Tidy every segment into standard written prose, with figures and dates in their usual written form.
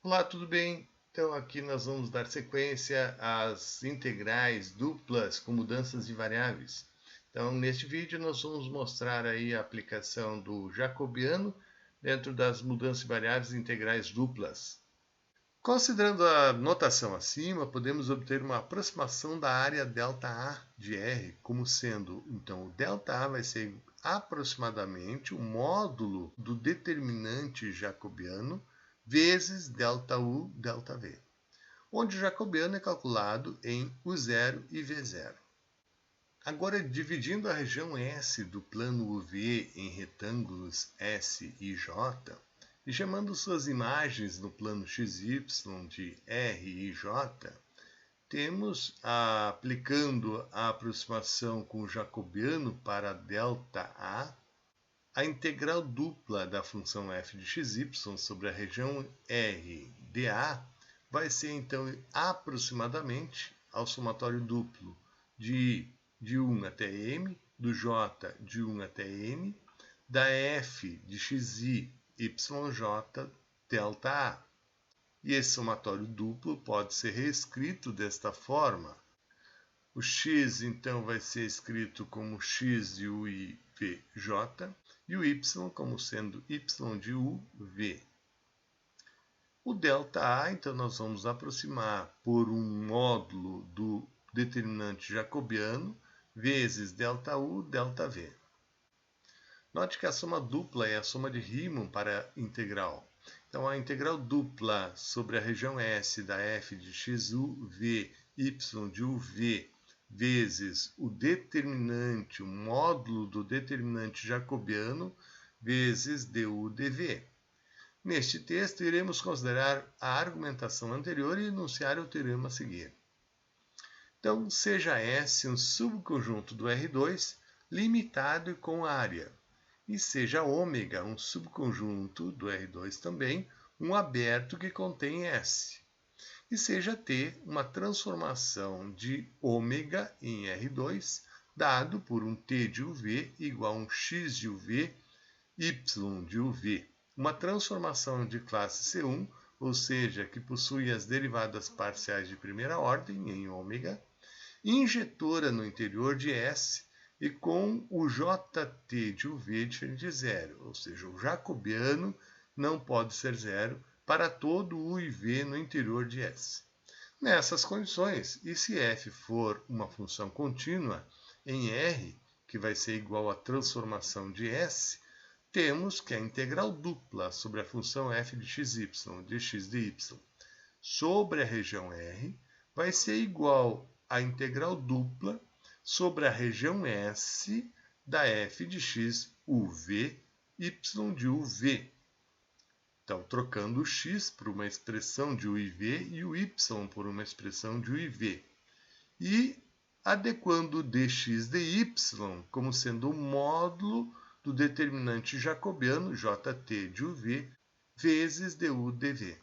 Olá, tudo bem? Então aqui nós vamos dar sequência às integrais duplas com mudanças de variáveis. Então neste vídeo nós vamos mostrar aí a aplicação do jacobiano dentro das mudanças de variáveis integrais duplas. Considerando a notação acima, podemos obter uma aproximação da área ΔA de R como sendo, então, o ΔA vai ser aproximadamente o módulo do determinante jacobiano vezes ΔU, ΔV, onde o jacobiano é calculado em U0 e V0. Agora, dividindo a região S do plano UV em retângulos S e J, e chamando suas imagens no plano XY de R e J, temos, aplicando a aproximação com o jacobiano para ΔA, a integral dupla da função f de xy sobre a região R dA vai ser, então, aproximadamente ao somatório duplo de I de 1 até m, do J de 1 até m, da f de xi yj ΔA. E esse somatório duplo pode ser reescrito desta forma. O x, então, vai ser escrito como x de u e vj, e o y como sendo y de u, v. O ΔA, então, nós vamos aproximar por um módulo do determinante jacobiano vezes ΔU, ΔV. Note que a soma dupla é a soma de Riemann para a integral. Então, a integral dupla sobre a região S da f de xu, v, y de uv, vezes o determinante, o módulo do determinante jacobiano, vezes du, dv. Neste texto, iremos considerar a argumentação anterior e enunciar o teorema a seguir. Então, seja S um subconjunto do R2 limitado e com área, e seja ômega um subconjunto do R2 também, um aberto que contém S. E seja T uma transformação de ômega em R2, dado por um T de UV igual a um X de UV, Y de UV. Uma transformação de classe C1, ou seja, que possui as derivadas parciais de primeira ordem em ômega, injetora no interior de S e com o JT de UV diferente de zero, ou seja, o jacobiano não pode ser zero para todo U e V no interior de S. Nessas condições, e se f for uma função contínua em R, que vai ser igual à transformação de S, temos que a integral dupla sobre a função f de xy, de x de y, sobre a região R, vai ser igual à integral dupla sobre a região S da f de x uv, y de uv. Então, trocando o x por uma expressão de u e v e o y por uma expressão de u e v. E adequando o dx dy como sendo o módulo do determinante jacobiano jt de uv vezes du dv.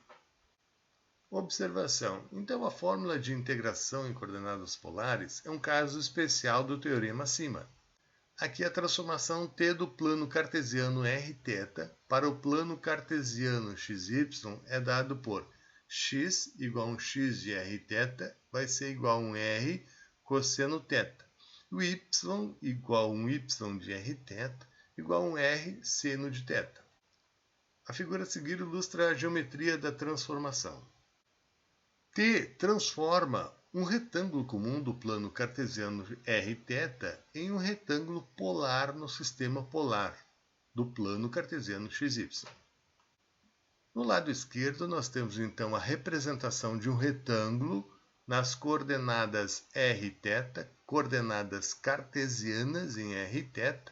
Observação. Então, a fórmula de integração em coordenadas polares é um caso especial do teorema acima. Aqui a transformação T do plano cartesiano Rθ para o plano cartesiano xy é dado por x igual a um x de Rθ vai ser igual a um R cosseno θ. O y igual a um y de Rθ igual a um R seno de θ. A figura a seguir ilustra a geometria da transformação. T transforma um retângulo comum do plano cartesiano Rθ em um retângulo polar no sistema polar do plano cartesiano XY. No lado esquerdo, nós temos então a representação de um retângulo nas coordenadas Rθ, coordenadas cartesianas em Rθ.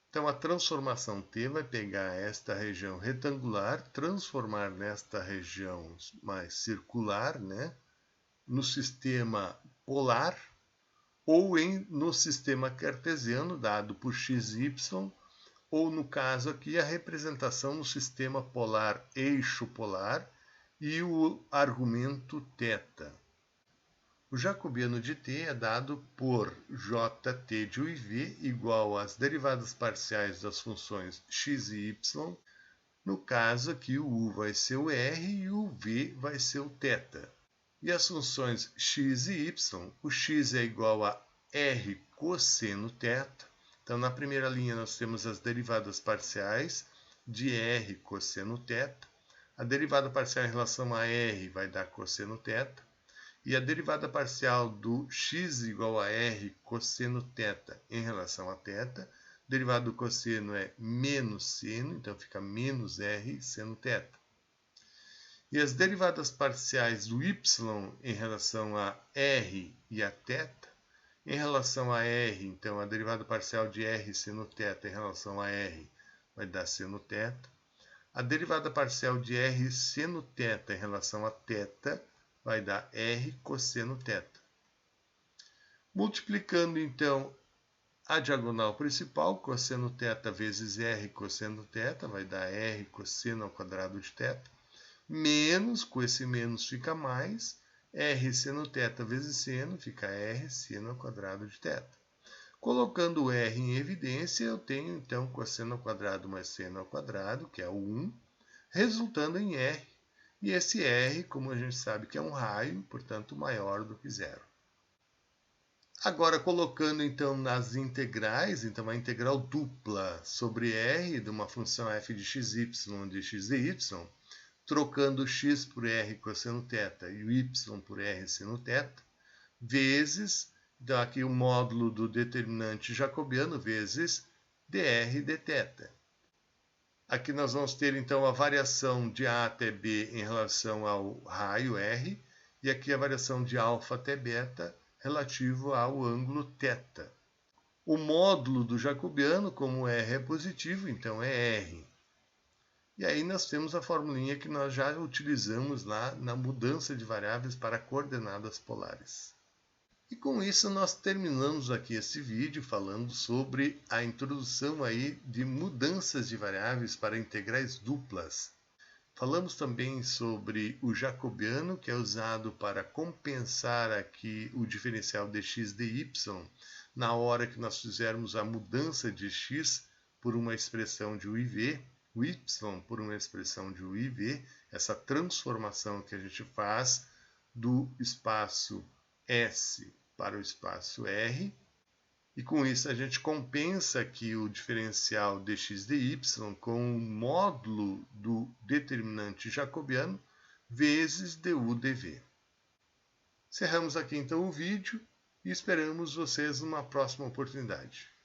Então, a transformação T vai pegar esta região retangular, transformar nesta região mais circular, no sistema polar, ou no sistema cartesiano, dado por xy, ou no caso aqui, a representação no sistema polar, eixo polar, e o argumento θ. O jacobiano de T é dado por jt de u e v igual às derivadas parciais das funções x e y No caso aqui, o U vai ser o R e o V vai ser o θ. E as funções x e y, o x é igual a R cosseno θ. Então, na primeira linha, nós temos as derivadas parciais de R cosseno θ. A derivada parcial em relação a R vai dar cosseno θ. E a derivada parcial do x igual a R cosseno θ em relação a θ, derivada do cosseno é menos seno, então fica menos R seno θ. E as derivadas parciais do y em relação a R e a θ, em relação a R, então a derivada parcial de R seno θ em relação a R vai dar seno θ. A derivada parcial de R seno θ em relação a θ vai dar R cosseno θ. Multiplicando, então, a diagonal principal, cosseno θ vezes R cosseno θ, vai dar R cosseno ao quadrado de θ, menos, com esse menos fica mais, R seno θ vezes seno, fica R seno ao quadrado de θ. Colocando o R em evidência, eu tenho, então, cosseno ao quadrado mais seno ao quadrado, que é o 1, resultando em R. E esse R, como a gente sabe que é um raio, portanto, maior do que zero. Agora, colocando então nas integrais, então a integral dupla sobre R de uma função f de xy de x dy, trocando x por R cosseno θ e o y por R seno θ, vezes, então aqui o módulo do determinante jacobiano, vezes dr dθ. Aqui nós vamos ter, então, a variação de A até B em relação ao raio R, e aqui a variação de alfa até beta relativo ao ângulo θ. O módulo do jacobiano, como R é positivo, então é R. E aí nós temos a formulinha que nós já utilizamos lá na mudança de variáveis para coordenadas polares. E com isso nós terminamos aqui esse vídeo falando sobre a introdução aí de mudanças de variáveis para integrais duplas. Falamos também sobre o jacobiano, que é usado para compensar aqui o diferencial dx dy na hora que nós fizermos a mudança de x por uma expressão de u e v, o y por uma expressão de u e v, essa transformação que a gente faz do espaço S para o espaço R, e com isso a gente compensa aqui o diferencial dx dy com o módulo do determinante jacobiano vezes du dv. Encerramos aqui então o vídeo e esperamos vocês numa próxima oportunidade.